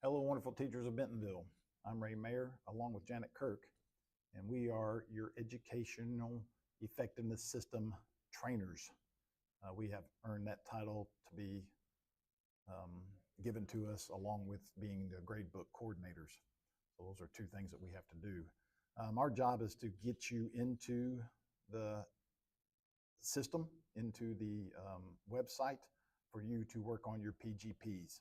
Hello, wonderful teachers of Bentonville. I'm Ray Mayer, along with Janet Kirk, and we are your educational effectiveness system trainers. We have earned that title to be um, given to us along with being the grade book coordinators. So those are two things that we have to do. Our job is to get you into the system, into the website for you to work on your PGPs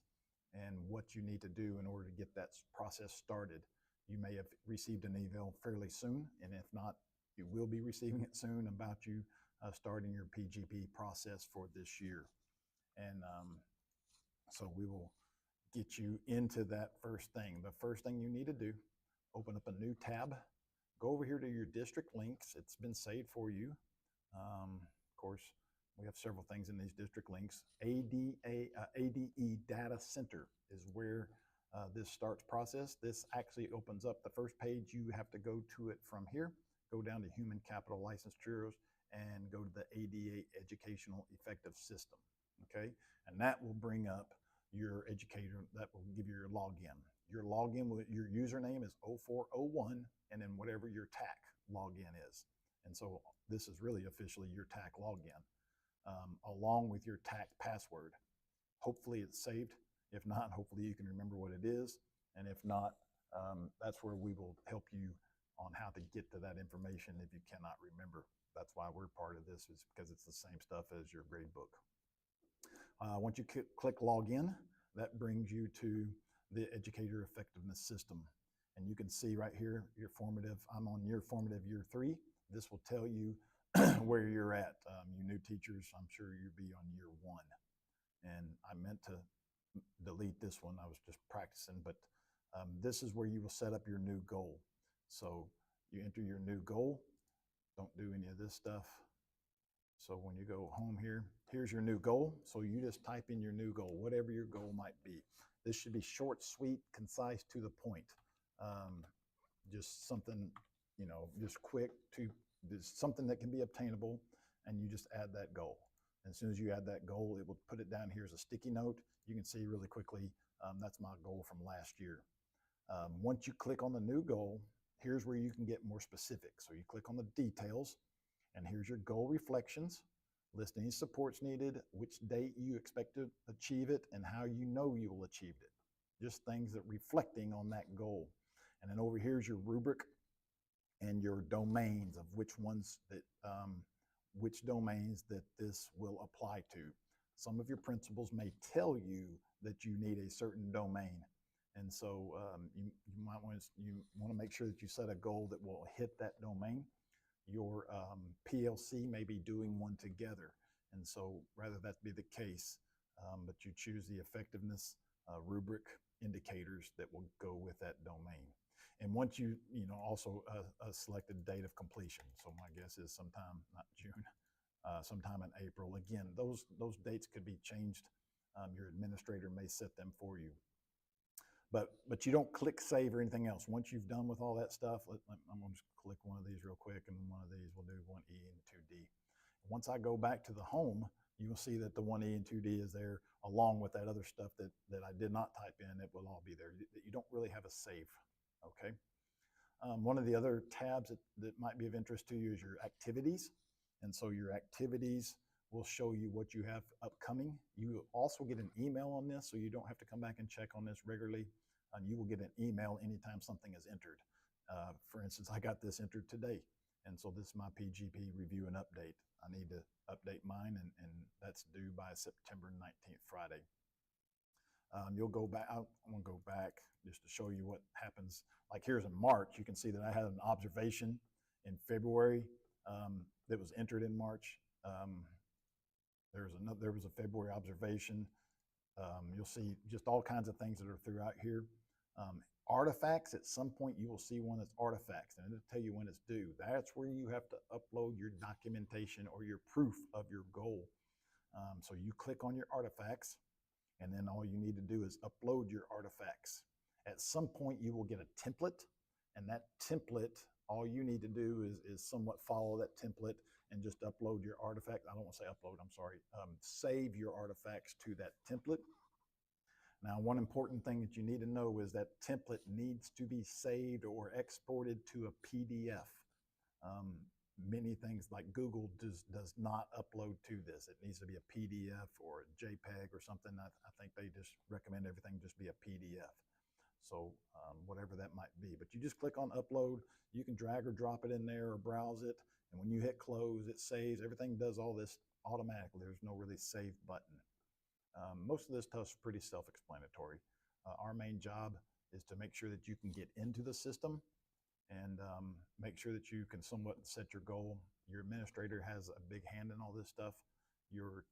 and what you need to do in order to get that process started. You may have received an email fairly soon, and if not, you will be receiving it soon about you starting your PGP process for this year. And so we will get you into that first thing. The first thing you need to do, open up a new tab, go over here to your district links. It's been saved for you. Of course, we have several things in these district links. ADE Data Center is where this starts process. This actually opens up the first page. You have to go to it from here, go down to Human Capital Licensures, and go to the ADA Educational Effective System. Okay, and that will bring up your educator. That will give you your login. Your login, your username is 0401, and then whatever your TAC login is. And so this is really officially your TAC login, along with your TAC password. Hopefully it's saved. If not, hopefully you can remember what it is. And if not, that's where we will help you on how to get to that information if you cannot remember. That's why we're part of this, is because it's the same stuff as your grade book. Once you click login, that brings you to the educator effectiveness system. And you can see right here, your formative, I'm on your formative year 3. This will tell you where you're at. You new teachers, I'm sure you'll be on year 1. And I meant to delete this one. I was just practicing, but this is where you will set up your new goal. So you enter your new goal. Don't do any of this stuff. So when you go home here, here's your new goal. So you just type in your new goal, whatever your goal might be. This should be short, sweet, concise, to the point. Just something, just quick, just something that can be obtainable, and you just add that goal. And as soon as you add that goal, it will put it down here as a sticky note. You can see really quickly, that's my goal from last year. Once you click on the new goal, here's where you can get more specific. So you click on the details, and here's your goal reflections. List any supports needed, which date you expect to achieve it, and how you know you will achieve it. Just things that reflecting on that goal. And then over here is your rubric and your domains of which domains that this will apply to. Some of your principals may tell you that you need a certain domain. And so you want to make sure that you set a goal that will hit that domain. Your PLC may be doing one together. And so rather that be the case, but you choose the effectiveness rubric indicators that will go with that domain. And once you also a selected date of completion. So my guess is sometime, not June, sometime in April. Again, those dates could be changed. Your administrator may set them for you. But you don't click save or anything else. Once you've done with all that stuff, I'm going to just click one of these real quick, and one of these we'll do 1E and 2D. Once I go back to the home, you will see that the 1E and 2D is there, along with that other stuff that I did not type in. It will all be there. You don't really have a save, okay? One of the other tabs that might be of interest to you is your activities. And so your activities will show you what you have upcoming. You will also get an email on this, so you don't have to come back and check on this regularly. You will get an email anytime something is entered. For instance, I got this entered today, and so this is my PGP review and update. I need to update mine, and that's due by September 19th, Friday. You'll go back, I'm gonna go back just to show you what happens. Like here's in March, you can see that I had an observation in February that was entered in March. There was a February observation. You'll see just all kinds of things that are throughout here. Artifacts, at some point you will see one that's artifacts, and it'll tell you when it's due. That's where you have to upload your documentation or your proof of your goal. So you click on your artifacts, and then all you need to do is upload your artifacts. At some point you will get a template, and that template, all you need to do is somewhat follow that template and just upload your artifact. I don't want to say upload, I'm sorry. Save your artifacts to that template. Now, one important thing that you need to know is that template needs to be saved or exported to a PDF. Many things like Google does not upload to this. It needs to be a PDF or a JPEG or something. I think they just recommend everything just be a PDF. So whatever that might be. But you just click on upload. You can drag or drop it in there or browse it. And when you hit close, it saves. Everything does all this automatically. There's no really save button. Most of this stuff's pretty self-explanatory. Our main job is to make sure that you can get into the system and make sure that you can somewhat set your goal. Your administrator has a big hand in all this stuff. Your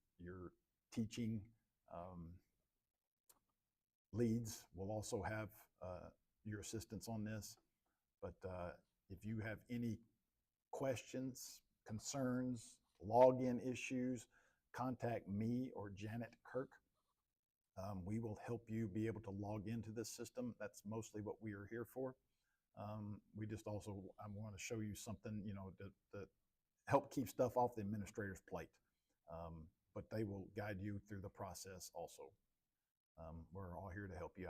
teaching leads will also have your assistance on this. But if you have any questions, concerns, login issues, contact me or Janet Kirk. We will help you be able to log into this system. That's mostly what we are here for. We just also, I want to show you something, to help keep stuff off the administrator's plate. But they will guide you through the process also. We're all here to help you out.